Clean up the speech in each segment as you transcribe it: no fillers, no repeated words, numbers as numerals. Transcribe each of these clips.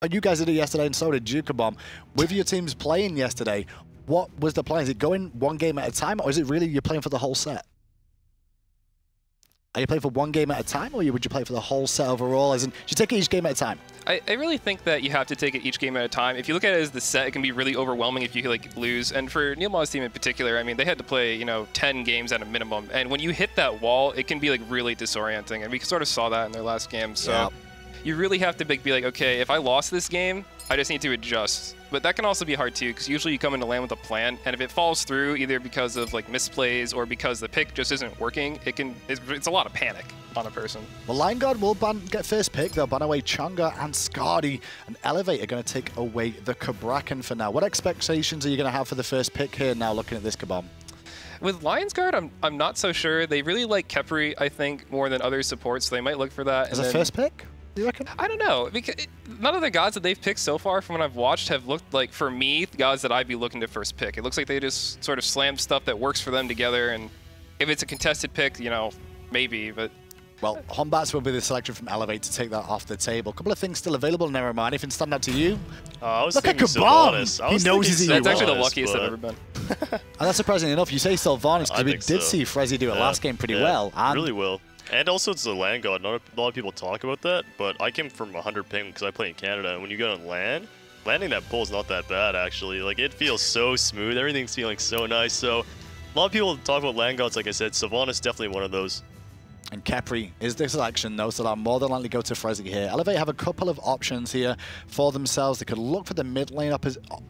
You guys did it yesterday, and so did Jukabomb. With your teams playing yesterday, what was the plan? Is it going one game at a time, or is it really you're playing for the whole set? Are you playing for one game at a time, or would you play for the whole set overall? As in, you take it each game at a time? I really think that you have to take it each game at a time. If you look at it as the set, it can be really overwhelming if you like lose. And for Neilmaw's team in particular, I mean, they had to play 10 games at a minimum. And when you hit that wall, it can be like really disorienting. And we sort of saw that in their last game. So. Yeah. You really have to be like, okay, if I lost this game, I just need to adjust. But that can also be hard too, because usually you come into land with a plan, and if it falls through either because of like misplays or because the pick just isn't working, it's a lot of panic on a person. Well, Lion Guard will get first pick. They'll ban away Chunga and Skadi, and Elevate are going to take away the Cabrakan for now. What expectations are you going to have for the first pick here now, looking at this Kabam? With Lion's Guard, I'm not so sure. They really like Khepri, I think, more than other supports, so they might look for that. As a first pick? You reckon? I don't know, because none of the gods that they've picked so far from what I've watched have looked like, for me, gods that I'd be looking to first pick. It looks like they just sort of slammed stuff that works for them together, and if it's a contested pick, maybe, but... Well, Hombats will be the selection from Elevate to take that off the table. A couple of things still available, Nerima. Anything stand out to you? Look at Kabam! He knows he's That's actually the luckiest I've ever been. And that's surprisingly enough. You say Sylvanas, because we did see Frezzy do it last game pretty well. And really well. And also, it's the land god. Not a lot of people talk about that, but I came from 100 ping because I play in Canada, and when you go on land, landing that pull is not that bad, actually. Like, it feels so smooth. Everything's feeling so nice. So, a lot of people talk about land gods, like I said. Sylvanas definitely one of those. And Khepri is the selection, though, so they'll more than likely go to Frezzy here. Elevate have a couple of options here for themselves. They could look for the mid lane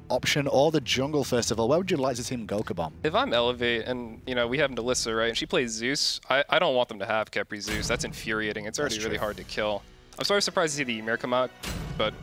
option or the jungle, first of all. Where would you like to see him go, Kabam? If I'm Elevate and, we have Nalissa, right, and she plays Zeus, I don't want them to have Khepri Zeus. That's infuriating. It's already really hard to kill. I'm sort of surprised to see the Ymir come out, but...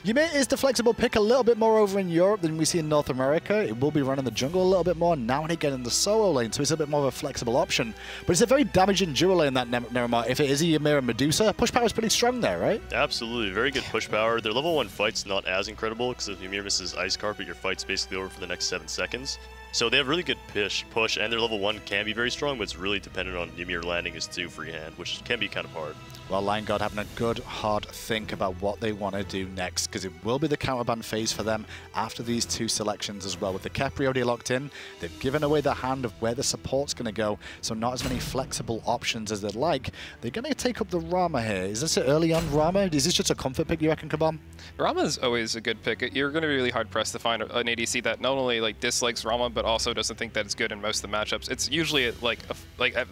Ymir is the flexible pick a little bit more over in Europe than we see in North America. It will be running the jungle a little bit more now and again in the solo lane, so it's a bit more of a flexible option. But it's a very damaging dual lane, that Nerima. If it is a Ymir and Medusa, push power is pretty strong there, right? Absolutely. Very good push power. Their level 1 fight's not as incredible, because if Ymir misses Ice Carpet, your fight's basically over for the next 7 seconds. So they have really good push, and their level 1 can be very strong, but it's really dependent on Ymir landing his 2 freehand, which can be kind of hard. Well, Lion Guard having a good, hard think about what they want to do next, because it will be the counterban phase for them after these 2 selections as well. With the Khepri already locked in, they've given away the hand of where the support's going to go, so not as many flexible options as they'd like. They're going to take up the Rama here. Is this an early on Rama? Is this just a comfort pick, you reckon, Kabam? Rama's always a good pick. You're going to be really hard-pressed to find an ADC that not only dislikes Rama, but also doesn't think that it's good in most of the matchups. It's usually at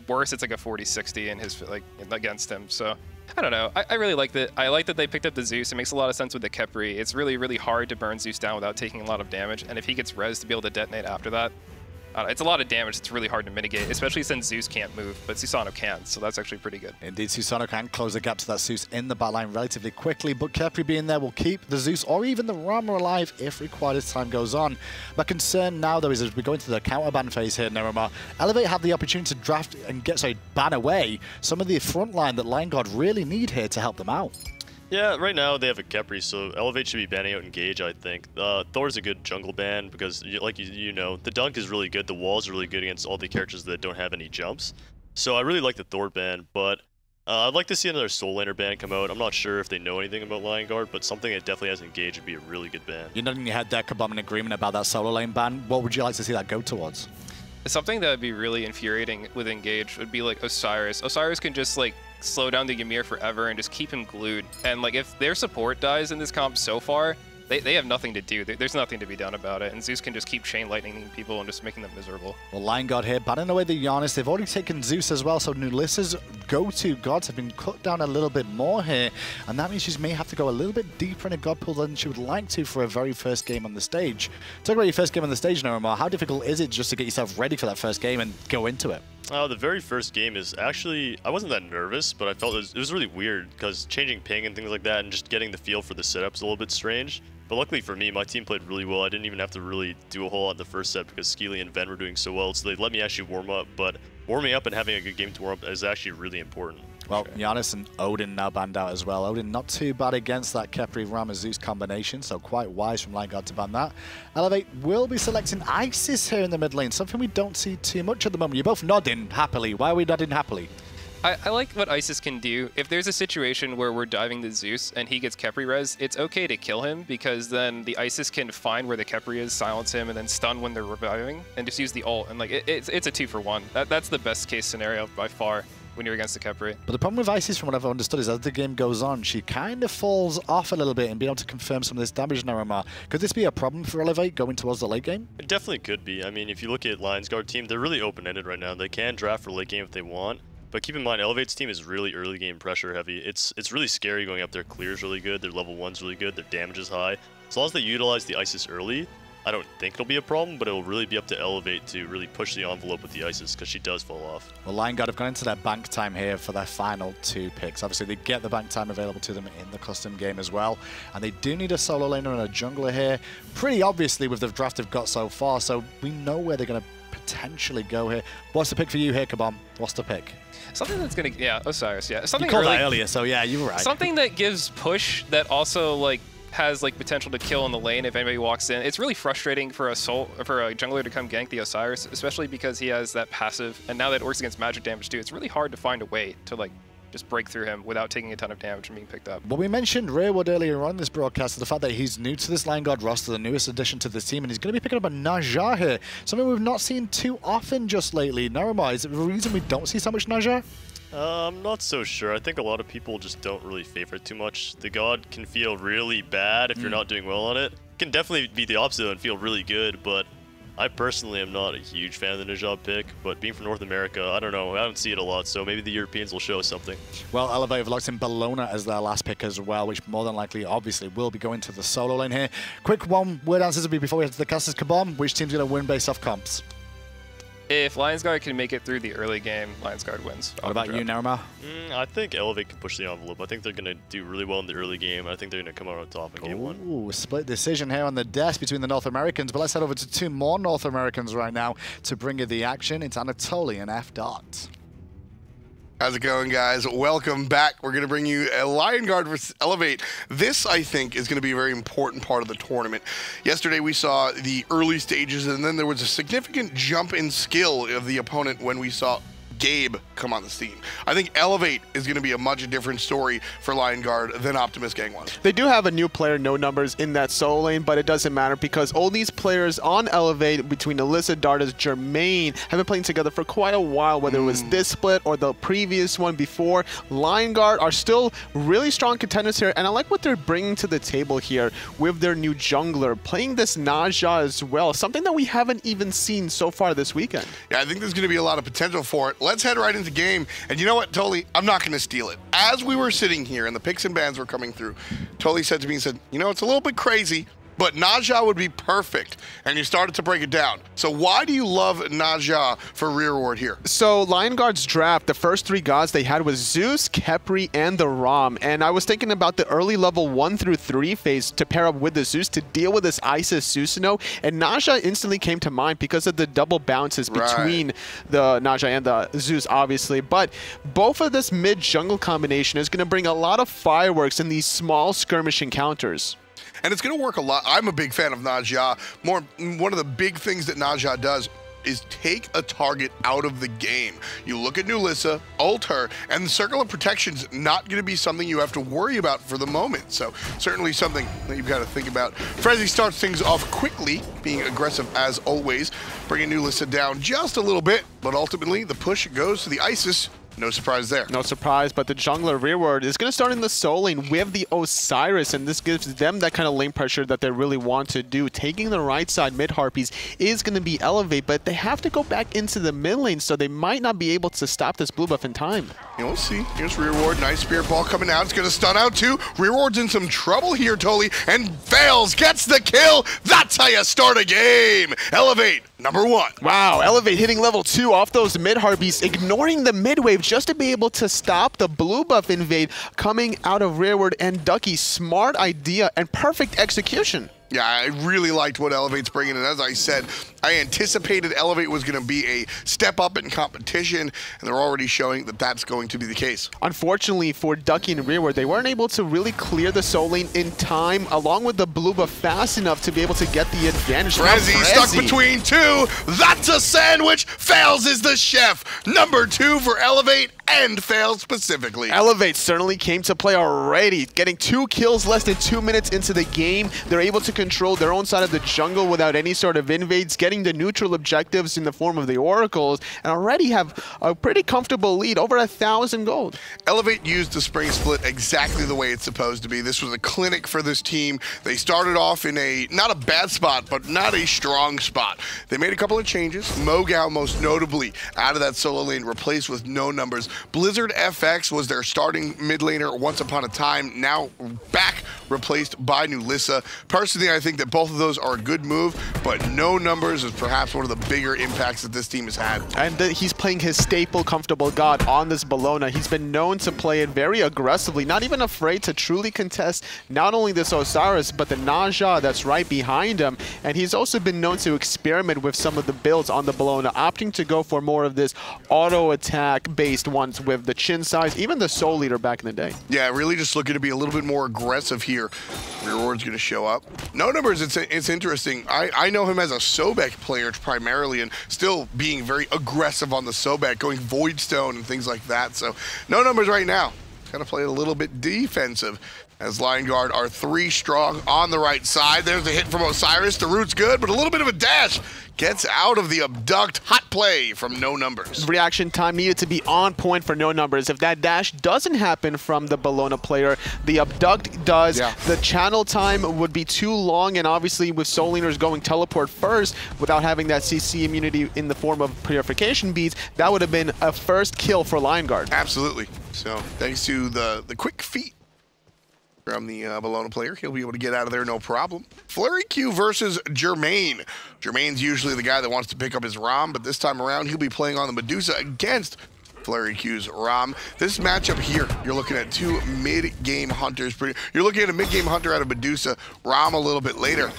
worst, it's like a 40-60 in his against him. So I don't know. I really like that. I like that they picked up the Zeus. It makes a lot of sense with the Khepri. It's really, really hard to burn Zeus down without taking a lot of damage. And if he gets res to be able to detonate after that, it's a lot of damage. It's really hard to mitigate, especially since Zeus can't move, but Susano can, so that's actually pretty good. Indeed, Susano can close the gap to that Zeus in the backline relatively quickly, but Khepri being there will keep the Zeus or even the Rama alive if required as time goes on. My concern now, though, is as we go into the counter-ban phase here, Nerima, Elevate have the opportunity to draft and ban away some of the front line that Lion Guard really need here to help them out. Yeah, right now they have a Khepri, so Elevate should be banning out Engage, I think. Thor's a good jungle ban because, like you know, the dunk is really good, the wall's really good against all the characters that don't have any jumps. So I really like the Thor ban, but I'd like to see another Soul Laner ban come out. I'm not sure if they know anything about Lion Guard, but something that definitely has Engage would be a really good ban. You're nodding your head there, Kabam, in agreement about that solo lane ban. What would you like to see that go towards? Something that would be really infuriating with Engage would be Osiris. Osiris can just slow down the Ymir forever and just keep him glued. And if their support dies in this comp so far, they have nothing to do. There's nothing to be done about it. And Zeus can just keep chain lightning people and just making them miserable. Well, Lion Guard here, banning away the Giannis. They've already taken Zeus as well, so Nulissa's go-to gods have been cut down a little bit more here. And that means she may have to go a little bit deeper in a god pool than she would like to for her very first game on the stage. Talk about your first game on the stage, Nerima. How difficult is it just to get yourself ready for that first game and go into it? The very first game is actually, I wasn't that nervous, but I felt it was really weird because changing ping and things like that and just getting the feel for the setup's a little bit strange. But luckily for me, my team played really well. I didn't even have to really do a whole lot in the first set because Skeely and Ven were doing so well, so they let me actually warm up. But warming up and having a good game to warm up is actually really important. Well, Giannis and Odin now banned out as well. Odin not too bad against that Khepri Rama Zeus combination, so quite wise from Lion Guard to ban that. Elevate will be selecting Isis here in the mid lane, something we don't see too much at the moment. You're both nodding happily. Why are we nodding happily? I like what Isis can do. If there's a situation where we're diving the Zeus and he gets Khepri res, it's okay to kill him because then the Isis can find where the Khepri is, silence him, and then stun when they're reviving, and just use the ult. And like it's a 2-for-1. That's the best case scenario by far when you're against the Khepri. But the problem with Isis, from what I've understood, is as the game goes on, she kind of falls off a little bit and being able to confirm some of this damage now, Omar. Could this be a problem for Elevate going towards the late game? It definitely could be. I mean, if you look at Lions Guard team, they're really open-ended right now. They can draft for late game if they want. But keep in mind, Elevate's team is really early game pressure heavy. It's really scary going up there. Clear's really good, their level 1's really good, their damage is high. As long as they utilize the Isis early, I don't think it'll be a problem, but it'll really be up to Elevate to really push the envelope with the Isis because she does fall off. Well, Lion Guard have gone into their bank time here for their final 2 picks. Obviously, they get the bank time available to them in the custom game as well. And they do need a solo laner and a jungler here, pretty obviously with the draft they've got so far, so we know where they're going to potentially go here. What's the pick for you here, Kabom? What's the pick? Something that's gonna, yeah, Osiris, yeah. Something you called really, that earlier, so yeah, you were right. Something that gives push that also like has like potential to kill in the lane if anybody walks in. It's really frustrating for a jungler to come gank the Osiris, especially because he has that passive, and now that it works against magic damage too. It's really hard to find a way to like just break through him without taking a ton of damage and being picked up. Well, we mentioned Rearwood earlier on this broadcast, the fact that he's new to this Lion Guard roster, the newest addition to this team, and he's going to be picking up a Naja here, something we've not seen too often just lately. Naruma, is it the reason we don't see so much Naja? I'm not so sure. I think a lot of people just don't really favor it too much. The god can feel really bad if you're not doing well on it. It can definitely be the opposite and feel really good, but I personally am not a huge fan of the Najab pick, but being from North America, I don't know, I don't see it a lot, so maybe the Europeans will show us something. Well, Elevate have locked in Bellona as their last pick as well, which more than likely, obviously, will be going to the solo lane here. Quick one-word answers before we head to the casters. Kabom, which team's going to win based off comps? If Lions Guard can make it through the early game, Lions Guard wins. What about you, Naruma? I think Elevate can push the envelope. I think they're going to do really well in the early game. I think they're going to come out on top in game 1. Ooh, split decision here on the desk between the North Americans, but let's head over to 2 more North Americans right now to bring you the action. It's Anatoly and F. Dot. How's it going, guys? Welcome back. We're going to bring you a Lion Guard versus Elevate. This, I think, is going to be a very important part of the tournament. Yesterday, we saw the early stages, and then there was a significant jump in skill of the opponent when we saw Gabe come on the scene. I think Elevate is going to be a much different story for Lion Guard than Optimus Gang was. They do have a new player, no numbers, in that solo lane, but it doesn't matter because all these players on Elevate, between Alyssa, Dardas, Jermaine, have been playing together for quite a while, whether it was this split or the previous one before. Lion Guard are still really strong contenders here, and I like what they're bringing to the table here with their new jungler, playing this Naja as well, something that we haven't even seen so far this weekend. Yeah, I think there's going to be a lot of potential for it. Let's head right into game. And you know what, Toli? I'm not going to steal it. As we were sitting here and the picks and bans were coming through, Toli said to me, he said, you know, it's a little bit crazy, but Naja would be perfect. And you started to break it down. So why do you love Naja for rear ward here? So Lion Guard's draft, the first 3 gods they had was Zeus, Khepri, and the Ram. And I was thinking about the early level 1 through 3 phase to pair up with the Zeus to deal with this Isis Susanoo. And Naja instantly came to mind because of the double bounces between the Naja and the Zeus, obviously. But both of this mid-jungle combination is going to bring a lot of fireworks in these small skirmish encounters. And it's going to work a lot. I'm a big fan of Naja. One of the big things that Naja does is take a target out of the game. You look at Nulissa, ult her, and the Circle of Protection's not going to be something you have to worry about for the moment. So certainly something that you've got to think about. Frezzy starts things off quickly, being aggressive as always, bringing Nulissa down just a little bit, but ultimately the push goes to the Isis. No surprise there. No surprise, but the jungler rearward is going to start in the solo lane with the Osiris, and this gives them that kind of lane pressure that they really want to do. Taking the right side mid-Harpies is going to be Elevate, but they have to go back into the mid lane, so they might not be able to stop this blue buff in time. You'll see. Here's rearward. Nice spirit ball coming out. It's going to stun out too. Rearward's in some trouble here, Toli, and fails. Gets the kill. That's how you start a game. Elevate, number 1. Wow, Elevate hitting level 2 off those mid-Harpies, ignoring the mid-wave just to be able to stop the blue buff invade coming out of rearward. And Ducky, smart idea and perfect execution. Yeah, I really liked what Elevate's bringing, and as I said, I anticipated Elevate was going to be a step up in competition, and they're already showing that that's going to be the case. Unfortunately for Ducky and rearward, they weren't able to really clear the solo lane in time, along with the blue buff fast enough to be able to get the advantage. Frezzy stuck between 2. That's a sandwich. Fails is the chef. Number 2 for Elevate. and Fails specifically. Elevate certainly came to play already, getting 2 kills less than 2 minutes into the game. They're able to control their own side of the jungle without any sort of invades, getting the neutral objectives in the form of the oracles, and already have a pretty comfortable lead, over 1,000 gold. Elevate used the spring split exactly the way it's supposed to be. This was a clinic for this team. They started off in a, not a bad spot, but not a strong spot. They made a couple of changes. MOGA most notably out of that solo lane, replaced with No Numbers. Blizzard FX was their starting mid laner once upon a time, now back replaced by Nulissa. Personally, I think that both of those are a good move, but No Numbers is perhaps one of the bigger impacts that this team has had. And he's playing his staple comfortable god on this Bellona. He's been known to play it very aggressively, not even afraid to truly contest not only this Osiris, but the Naja that's right behind him. And he's also been known to experiment with some of the builds on the Bellona, opting to go for more of this auto attack based ones with the chin size, even the Soul Leader back in the day. Yeah, really just looking to be a little bit more aggressive here. Reward's going to show up. No Numbers, it's interesting. I know him as a Sobek player primarily, and still being very aggressive on the Sobek, going Void Stone and things like that. So No Numbers right now, got to play a little bit defensive, as Lion Guard are 3 strong on the right side. There's a hit from Osiris. The root's good, but a little bit of a dash gets out of the abduct. Hot play from No Numbers. Reaction time needed to be on point for No Numbers. If that dash doesn't happen from the Bellona player, the abduct does. Yeah. The channel time would be too long, and obviously with Soul Leaners going teleport first without having that CC immunity in the form of purification beads, that would have been a first kill for Lion Guard. Absolutely. So thanks to the quick feet from the Bellona player, he'll be able to get out of there no problem. Flurry Q versus Jermaine. Jermaine's usually the guy that wants to pick up his ROM, but this time around he'll be playing on the Medusa against Flurry Q's ROM. This matchup here, you're looking at 2 mid-game hunters. You're looking at a mid-game hunter out of Medusa, ROM a little bit later.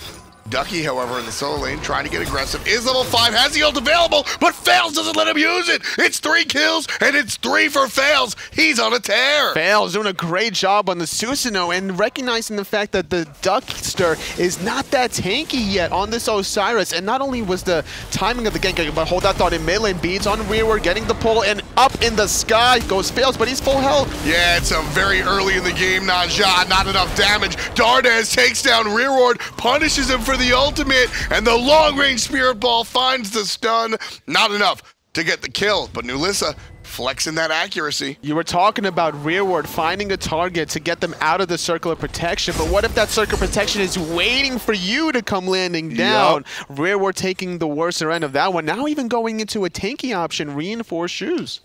Ducky, however, in the solo lane, trying to get aggressive, is level 5, has the ult available, but Fails doesn't let him use it. It's 3 kills, and it's 3 for Fails. He's on a tear. Fails doing a great job on the Susanoo, and recognizing the fact that the Duckster is not that tanky yet on this Osiris. And not only was the timing of the gank, but hold that thought in mid lane, beats on rearward, getting the pull, and up in the sky goes Fails, but he's full health. Yeah, it's very early in the game. Naja, not enough damage. Dardes takes down rearward, punishes him for the ultimate, and the long-range Spirit Ball finds the stun. Not enough to get the kill, but Nulissa flexing that accuracy. You were talking about rearward finding a target to get them out of the circle of protection, but what if that circle of protection is waiting for you to come landing down? Yep. Rearward taking the worser end of that one, now even going into a tanky option, reinforced shoes.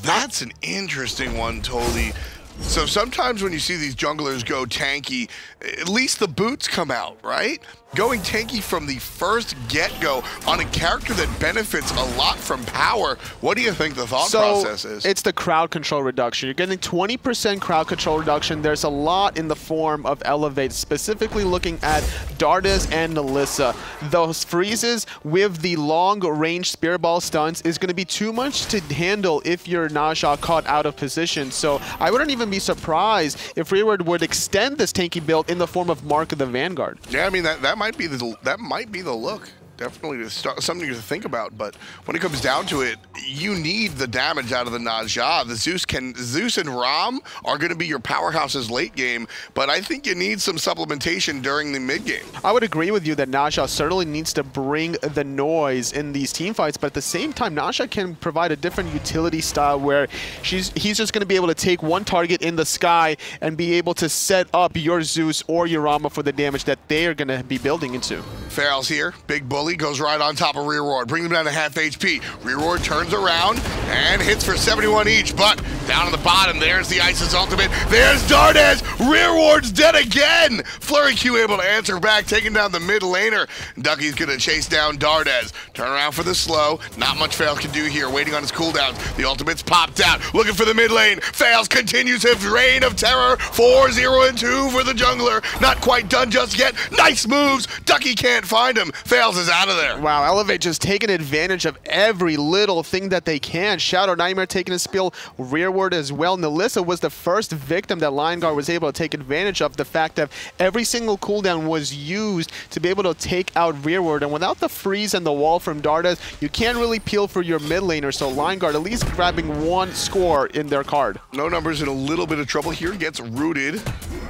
That's an interesting one, Toli. So sometimes when you see these junglers go tanky, at least the boots come out, right? Going tanky from the first get-go on a character that benefits a lot from power. What do you think the thought process is? It's the crowd control reduction. You're getting 20% crowd control reduction. There's a lot in the form of Elevate, specifically looking at Dardes and Nulissa. Those freezes with the long-range Spirit Ball stuns is going to be too much to handle if you're Naja caught out of position. So I wouldn't even be surprised if Rearward would extend this tanky build in the form of Mark of the Vanguard. Yeah, I mean, that might be the look. Definitely something to think about, but when it comes down to it, you need the damage out of the Naja. Zeus and Rom are going to be your powerhouses late game, but I think you need some supplementation during the mid game. I would agree with you that Naja certainly needs to bring the noise in these team fights, but at the same time, Naja can provide a different utility style where he's just going to be able to take one target in the sky and be able to set up your Zeus or your Rama for the damage that they are going to be building into. Farrell's here, big bully, goes right on top of Rearward, brings him down to half HP. Rearward turns around and hits for 71 each, but down on the bottom, there's the Isis ultimate. There's Dardes. Rearward's dead again. Flurry Q able to answer back, taking down the mid laner. Ducky's gonna chase down Dardes. Turn around for the slow. Not much Fails can do here, waiting on his cooldowns. The ultimate's popped out, looking for the mid lane. Fails continues his reign of terror. 4-0-2 for the jungler. Not quite done just yet. Nice moves. Ducky can't can't find him. Fails is out of there. Wow, Elevate just taking advantage of every little thing that they can. Shadow Nightmare taking a spill rearward as well. Nilissa was the first victim that Lion Guard was able to take advantage of. The fact that every single cooldown was used to be able to take out rearward. And without the freeze and the wall from Dardas, you can't really peel for your mid laner. So Lion Guard at least grabbing one score in their card. No Numbers in a little bit of trouble here. Gets rooted.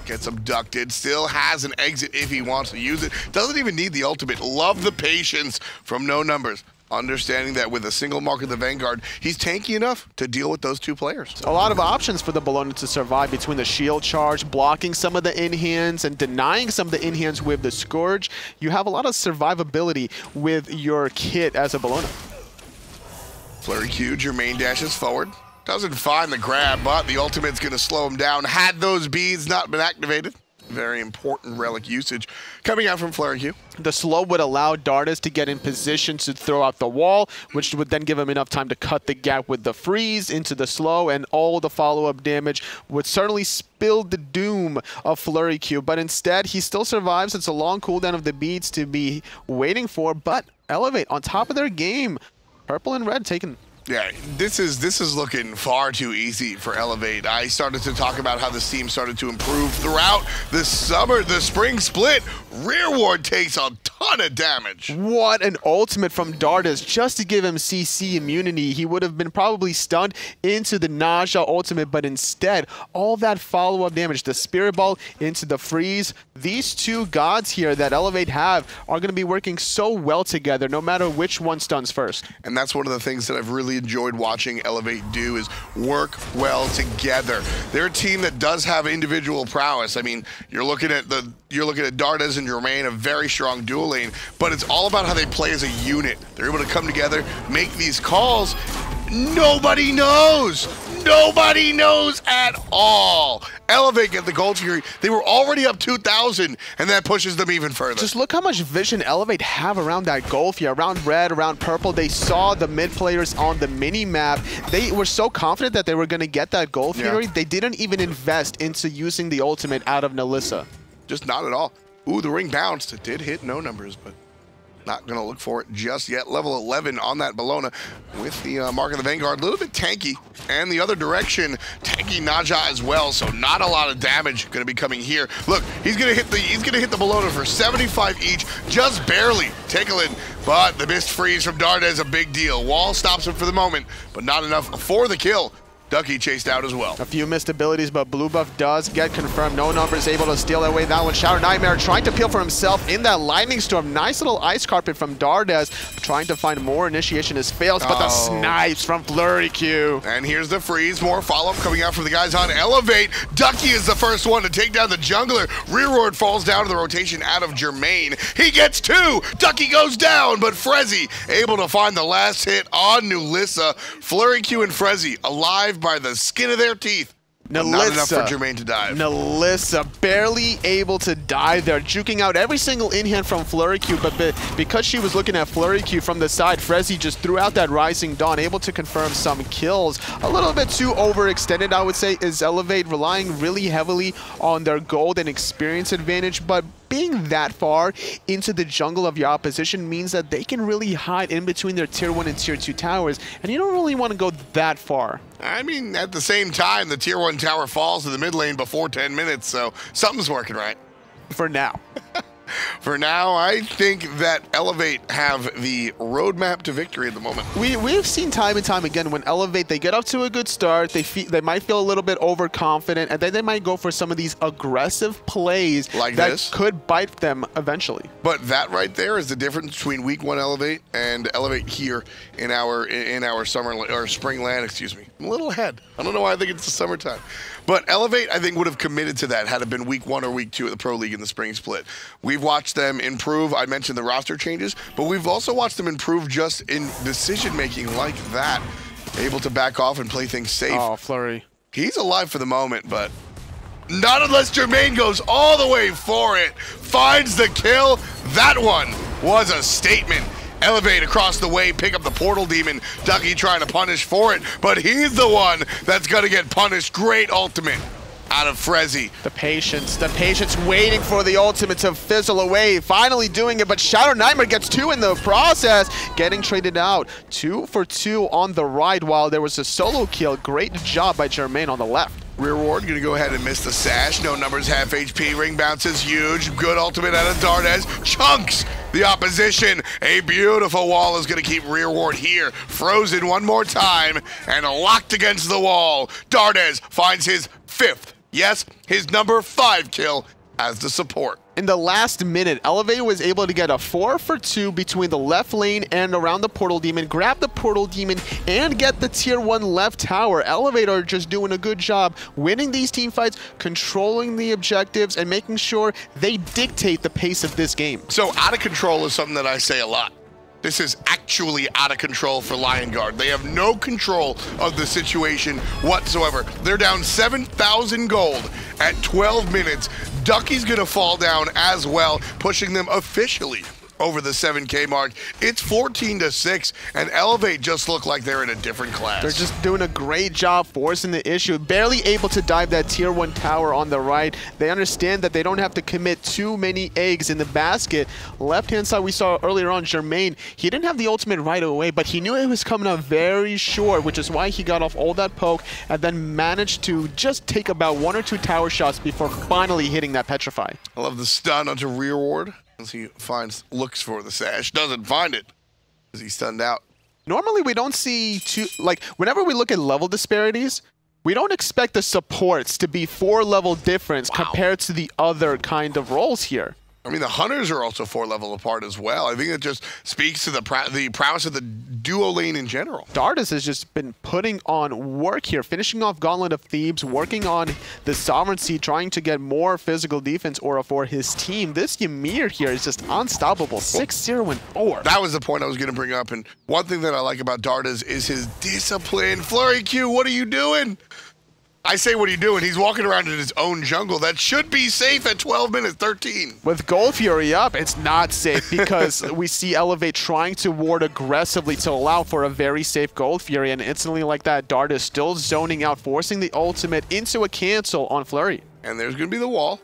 Gets abducted. Still has an exit if he wants to use it. Doesn't even need the ultimate. Love the patience from No Numbers. Understanding that with a single mark of the Vanguard, he's tanky enough to deal with those two players. A lot of options for the Bologna to survive between the shield charge, blocking some of the in-hands, and denying some of the in-hands with the Scourge. You have a lot of survivability with your kit as a Bologna. Flurry Q, Jermaine dashes forward. Doesn't find the grab, but the ultimate's going to slow him down. Had those beads not been activated. Very important relic usage coming out from Flurry Q. The slow would allow Dardas to get in position to throw out the wall, which would then give him enough time to cut the gap with the freeze into the slow, and all the follow-up damage would certainly spill the doom of Flurry Q. But instead, he still survives. It's a long cooldown of the beats to be waiting for, but Elevate on top of their game. Purple and red taken. Yeah, this is looking far too easy for Elevate. I started to talk about how this team started to improve throughout the spring split. Rearward takes a ton of damage. What an ultimate from Dardas just to give him CC immunity. He would have been probably stunned into the Naja ultimate, but instead, all that follow-up damage, the Spirit Ball into the freeze, these two gods here that Elevate have are going to be working so well together, no matter which one stuns first. And that's one of the things that I've really enjoyed watching Elevate do is work well together. They're a team that does have individual prowess. I mean, you're looking at Dardas and Jermaine, a very strong dual lane, but it's all about how they play as a unit. They're able to come together, make these calls. Nobody knows. Nobody knows at all. Elevate get the gold fury. They were already up 2,000, and that pushes them even further. Just look how much vision Elevate have around that gold fury, around red, around purple. They saw the mid players on the mini map. They were so confident that they were going to get that gold fury. They didn't even invest into using the ultimate out of Nilissa. Just not at all. Ooh, the ring bounced. It did hit No Numbers, but not going to look for it just yet. Level 11 on that Bologna with the Mark of the Vanguard. A little bit tanky. And the other direction, tanky Naja as well. So not a lot of damage going to be coming here. Look, he's going to hit the Bologna for 75 each, just barely tickling. But the missed freeze from Darda is a big deal. Wall stops him for the moment, but not enough for the kill. Ducky chased out as well. A few missed abilities, but blue buff does get confirmed. No Numbers able to steal away that one. Shadow Nightmare trying to peel for himself in that lightning storm. Nice little ice carpet from Dardas. Trying to find more initiation as fails, but the snipes from Flurry Q. And here's the freeze. More follow-up coming out from the guys on Elevate. Ducky is the first one to take down the jungler. Rearward falls down to the rotation out of Jermaine. He gets two. Ducky goes down, but Frezzy able to find the last hit on Nilissa. Flurry Q and Frezzy alive by the skin of their teeth. Not enough for Jermaine to dive. Nilissa barely able to dive there, juking out every single in-hand from Flurry Q, but because she was looking at Flurry Q from the side, Frezzy just threw out that Rising Dawn, able to confirm some kills. A little bit too overextended, I would say, is Elevate, relying really heavily on their gold and experience advantage, but being that far into the jungle of your opposition means that they can really hide in between their tier 1 and tier 2 towers, and you don't really want to go that far. I mean, at the same time, the tier 1 tower falls to the mid lane before 10 minutes, so something's working right. For now. For now, I think that Elevate have the roadmap to victory at the moment. We've seen time and time again when Elevate, they get up to a good start, they might feel a little bit overconfident, and then they might go for some of these aggressive plays like that this could bite them eventually. But that right there is the difference between week 1 Elevate and Elevate here in our summer or spring land, excuse me. I'm a little ahead. I don't know why I think it's the summertime. But Elevate, I think, would have committed to that had it been week 1 or week 2 at the Pro League in the spring split. We've watched them improve. I mentioned the roster changes, but we've also watched them improve just in decision-making like that. Able to back off and play things safe. Oh, Flurry. He's alive for the moment, but not unless Jermaine goes all the way for it. Finds the kill. That one was a statement. Elevate across the way, pick up the Portal Demon. Ducky trying to punish for it, but he's the one that's going to get punished. Great ultimate out of Frezzy. The patience waiting for the ultimate to fizzle away, finally doing it, but Shadow Nightmare gets 2 in the process, getting traded out. 2 for 2 on the right, while there was a solo kill. Great job by Jermaine on the left. Rear ward gonna go ahead and miss the sash. No numbers, half HP. Ring bounce is huge. Good ultimate out of Dardes. Chunks the opposition. A beautiful wall is gonna keep rear ward here. Frozen one more time and locked against the wall. Dardes finds his 5th, yes, his number 5 kill as the support. In the last minute, Elevate was able to get a 4 for 2 between the left lane and around the Portal Demon, grab the Portal Demon, and get the tier 1 left tower. Elevate are just doing a good job winning these team fights, controlling the objectives, and making sure they dictate the pace of this game. So out of control is something that I say a lot. This is actually out of control for Lion Guard. They have no control of the situation whatsoever. They're down 7,000 gold at 12 minutes. Ducky's gonna fall down as well, pushing them officially over the 7K mark. It's 14-6, and Elevate just look like they're in a different class. They're just doing a great job forcing the issue. Barely able to dive that tier 1 tower on the right. They understand that they don't have to commit too many eggs in the basket. Left-hand side, we saw earlier on Jermaine. He didn't have the ultimate right away, but he knew it was coming up very short, which is why he got off all that poke and then managed to just take about 1 or 2 tower shots before finally hitting that Petrify. I love the stun onto rear ward as he looks for the sash, doesn't find it as he's stunned out. Normally we don't see whenever we look at level disparities, we don't expect the supports to be 4 level difference compared to the other kind of roles here. I mean, the Hunters are also 4 level apart as well. I think it just speaks to the prowess of the duo lane in general. Dardes has just been putting on work here, finishing off Gauntlet of Thebes, working on the Sovereignty, trying to get more physical defense aura for his team. This Ymir here is just unstoppable, 6-0-4. That was the point I was going to bring up, and one thing that I like about Dardes is his discipline. Flurry Q, what are you doing? I say, what are you doing? He's walking around in his own jungle. That should be safe at 12 minutes 13. With Gold Fury up, it's not safe because we see Elevate trying to ward aggressively to allow for a very safe Gold Fury, and instantly like that, Dardes still zoning out, forcing the ultimate into a cancel on Flurry. And there's going to be the wall.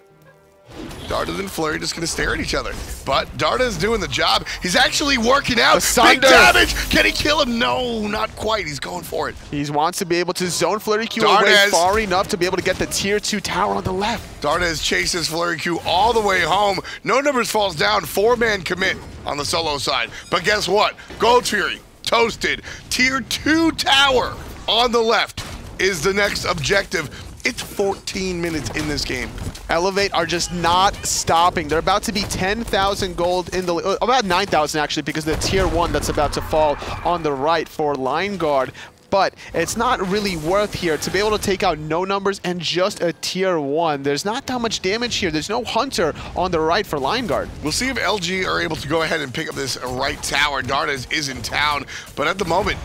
Dardes and Flurry just going to stare at each other. But Dardes doing the job. He's actually working out. Big damage. Can he kill him? No, not quite. He's going for it. He wants to be able to zone Flurry Q away far enough to be able to get the tier 2 tower on the left. Dardes chases Flurry Q all the way home. No numbers falls down. 4-man commit on the solo side. But guess what? Gold Fury toasted. Tier 2 tower on the left is the next objective. It's 14 minutes in this game. Elevate are just not stopping. They're about to be 10,000 gold in the about 9,000 actually, because the tier 1 that's about to fall on the right for Lion Guard. But it's not really worth here to be able to take out no numbers and just a tier 1. There's not that much damage here. There's no Hunter on the right for Lion Guard. We'll see if LG are able to go ahead and pick up this right tower. Dardes is in town, but at the moment,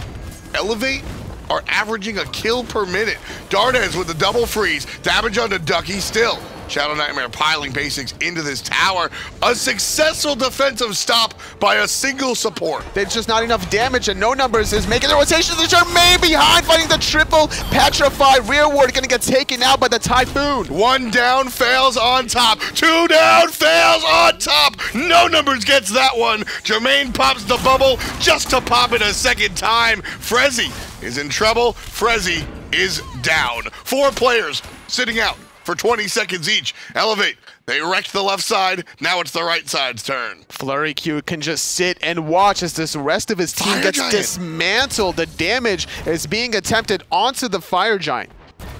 Elevate are averaging a kill per minute. Dardes with the double freeze. Damage onto Ducky still. Shadow Nightmare piling basics into this tower. A successful defensive stop by a single support. There's just not enough damage, and no numbers is making the rotation. The Jermaine behind, fighting the triple Petrify. Rear ward gonna get taken out by the Typhoon. 1 down, fails on top. 2 down, fails on top. No numbers gets that one. Jermaine pops the bubble just to pop it a second time. Frezzy is in trouble. Frezzy is down. 4 players sitting out for 20 seconds each. Elevate, they wrecked the left side. Now it's the right side's turn. Flurry Q can just sit and watch as this rest of his team gets dismantled. The damage is being attempted onto the Fire Giant.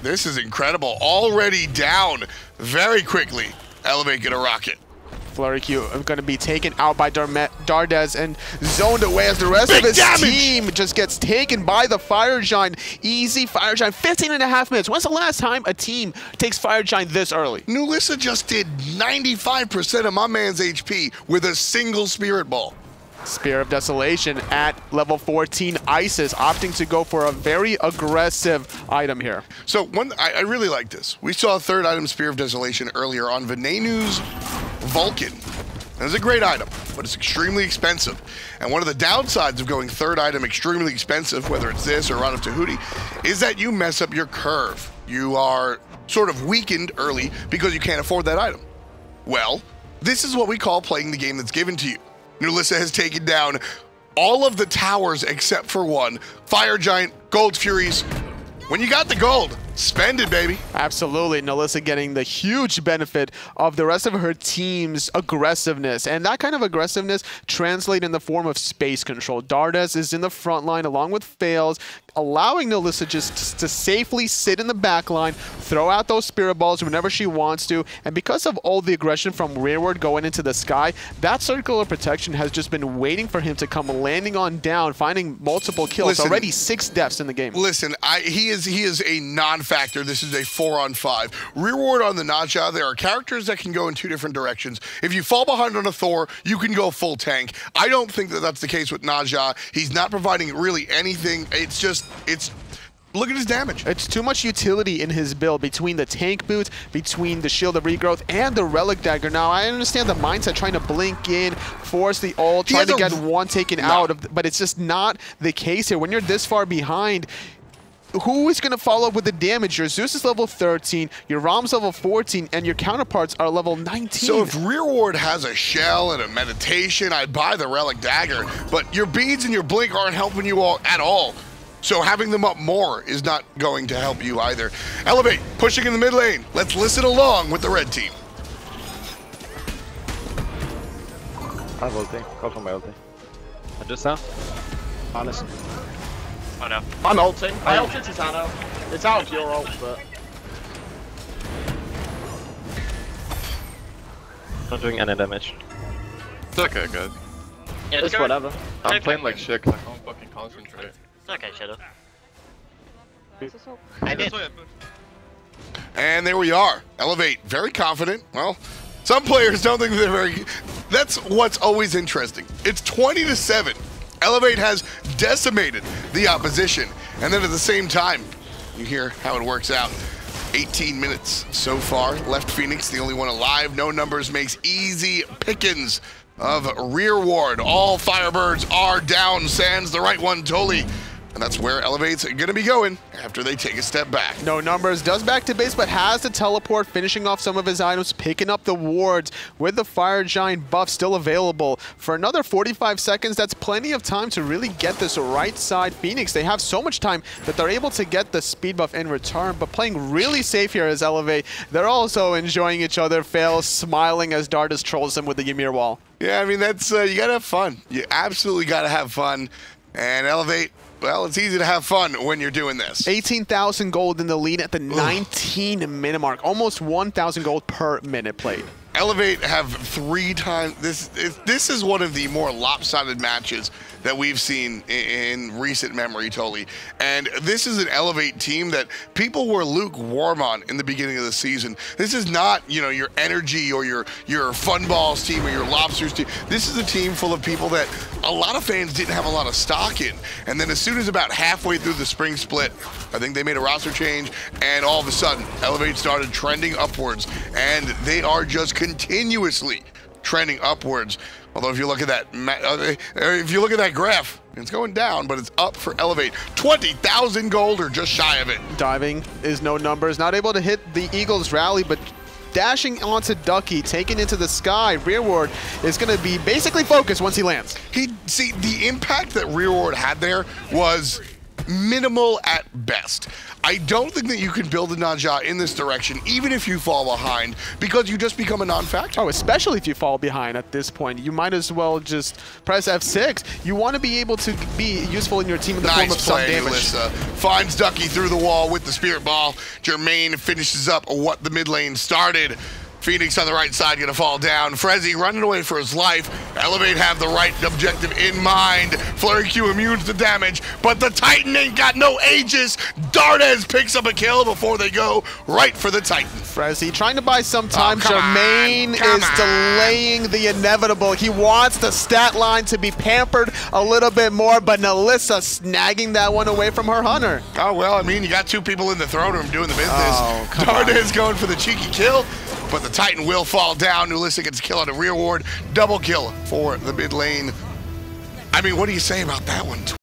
This is incredible. Already down very quickly. Elevate gonna rock it. Flurry Q going to be taken out by Dardes and zoned away as the rest of his team just gets taken by the Fire Giant. Easy Fire Giant, 15.5 minutes. When's the last time a team takes Fire Giant this early? Nulissa just did 95% of my man's HP with a single Spirit Ball. Spear of Desolation at level 14. Isis opting to go for a very aggressive item here. So I really like this. We saw a 3rd item, Spear of Desolation, earlier on Venenu's Vulcan. And it's a great item, but it's extremely expensive. And one of the downsides of going 3rd item extremely expensive, whether it's this or Rod of Tahuti, is that you mess up your curve. You are sort of weakened early because you can't afford that item. Well, this is what we call playing the game that's given to you. Nulissa has taken down all of the towers except for one. Fire Giant, Gold Furies. When you got the gold, spend it, baby. Absolutely. Nulissa getting the huge benefit of the rest of her team's aggressiveness. And that kind of aggressiveness translates in the form of space control. Dardes is in the front line along with Fails, allowing Nulissa just to safely sit in the back line, throw out those spirit balls whenever she wants to. And because of all the aggression from rearward going into the sky, that circular protection has just been waiting for him to come landing on down, finding multiple kills. Listen, already 6 deaths in the game. Listen, he is a non-factor. This is a 4-on-5. Rearward on the Naja, there are characters that can go in 2 different directions. If you fall behind on a Thor, you can go full tank. I don't think that that's the case with Naja. He's not providing really anything. Look at his damage. It's too much utility in his build between the tank boots, between the shield of regrowth, and the relic dagger. Now, I understand the mindset trying to blink in, force the ult, trying to get one taken out of, but it's just not the case here. When you're this far behind, who is going to follow up with the damage? Your Zeus is level 13, your Rom's level 14, and your counterparts are level 19. So if Rearward has a shell and a meditation, I'd buy the relic dagger, but your beads and your blink aren't helping you all at all. So having them up more is not going to help you either. Elevate, pushing in the mid lane. Let's listen along with the red team. I'm ulting. Go for my ulti. I just now. Honest. Oh no. I'm ulting. I ulted Titano. It's out of your ult, but... Not doing any damage. It's okay, guys. Yeah, it's whatever. I'm playing like shit because I can't fucking concentrate. It's okay, Shadow. I did. And there we are. Elevate, very confident. Well, some players don't think they're very... That's what's always interesting. It's 20-7. Elevate has decimated the opposition. And then at the same time, you hear how it works out. 18 minutes so far. Left Phoenix, the only one alive. No numbers makes easy pickings of Rearward. All Firebirds are down. Sans the right one, Toli. And that's where Elevate's going to be going after they take a step back. No numbers, does back to base, but has the teleport, finishing off some of his items, picking up the wards with the Fire Giant buff still available. For another 45 seconds, that's plenty of time to really get this right side Phoenix. They have so much time that they're able to get the speed buff in return, but playing really safe here as Elevate. They're also enjoying each other, Fails smiling as Dardes trolls him with the Ymir wall. Yeah, I mean, that's you got to have fun. You absolutely got to have fun. And Elevate, well, it's easy to have fun when you're doing this. 18,000 gold in the lead at the 19-minute mark. Almost 1,000 gold per minute played. Elevate have 3 times. This is one of the more lopsided matches that we've seen in recent memory, Toli. And this is an Elevate team that people were lukewarm on in the beginning of the season. This is not, you know, your energy or your fun balls team or your lobsters team. This is a team full of people that a lot of fans didn't have a lot of stock in. And then as soon as about halfway through the spring split, I think they made a roster change, and all of a sudden, Elevate started trending upwards, and they are just continuously trending upwards. Although if you look at that graph, it's going down, but it's up for Elevate. 20,000 gold or just shy of it. Diving is no numbers, not able to hit the Eagles rally, but dashing onto Ducky, taken into the sky. Rearward is going to be basically focused once he lands. See, the impact that Rearward had there was minimal at best. I don't think that you can build a Naja in this direction, even if you fall behind, because you just become a non-factor. Oh, especially if you fall behind at this point. You might as well just press F6. You want to be able to be useful in your team in the form of some damage. Nulissa finds Ducky through the wall with the Spirit Ball. Jermaine finishes up what the mid lane started. Phoenix on the right side gonna fall down. Frezzy running away for his life. Elevate have the right objective in mind. Flurry Q immune to damage, but the Titan ain't got no Aegis. Dardes picks up a kill before they go right for the Titan. Frezzy trying to buy some time. Jermaine is delaying the inevitable. He wants the stat line to be pampered a little bit more, but Nulissa snagging that one away from her hunter. Oh, well, I mean, you got 2 people in the throne room doing the business. Oh, Dardes going for the cheeky kill, but the Titan will fall down. Nulissa gets a kill on a Rearward. Double kill for the mid lane. I mean, what do you say about that one?